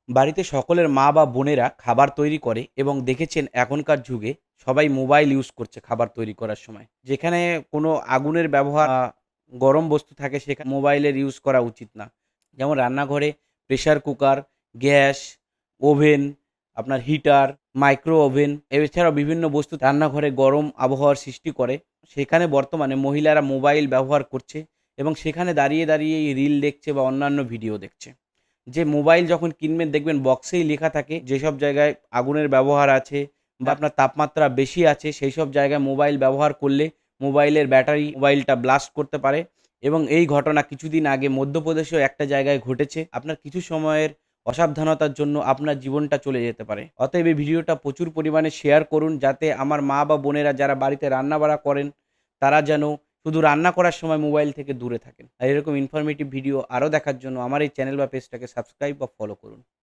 বাড়িতে সকলের মা বা বোনেরা খাবার তৈরি করে এবং দেখেছেন এখনকার যুগে সবাই মোবাইল ইউজ করছে খাবার তৈরি করার সময়। যেখানে কোনো আগুনের ব্যবহার গরম বস্তু থাকে সেখানে মোবাইলের ইউজ করা উচিত না। যেমন রান্নাঘরে প্রেসার কুকার, গ্যাস, ওভেন, আপনার হিটার, মাইক্রো ওভেন এছাড়াও বিভিন্ন বস্তু রান্নাঘরে গরম আবহাওয়ার সৃষ্টি করে। সেখানে বর্তমানে মহিলারা মোবাইল ব্যবহার করছে এবং সেখানে দাঁড়িয়ে, দাঁড়িয়ে রিল দেখছে বা অন্যান্য ভিডিও দেখছে। যে মোবাইল যখন কিনবেন দেখবেন বক্সেই লেখা থাকে যেসব জায়গায় আগুনের ব্যবহার আছে বা আপনার তাপমাত্রা বেশি আছে সেই সব জায়গায় মোবাইল ব্যবহার করলে মোবাইলের ব্যাটারি মোবাইলটা ব্লাস্ট করতে পারে এবং এই ঘটনা কিছুদিন আগে মধ্যপ্রদেশেও একটা জায়গায় ঘটেছে। আপনার কিছু সময়ের অসাবধানতার জন্য আপনার জীবনটা চলে যেতে পারে। অতএব এই ভিডিওটা প্রচুর পরিমাণে শেয়ার করুন যাতে আমার মা বা বোনেরা যারা বাড়িতে রান্না-বাড়া করেন তারা যেন শুধু রান্না করার সময় মোবাইল থেকে দূরে থাকেন। আর এরকম ইনফরমেটিভ ভিডিও আরও দেখার জন্য আমার এই চ্যানেল বা পেজটাকে সাবস্ক্রাইব বা ফলো করুন।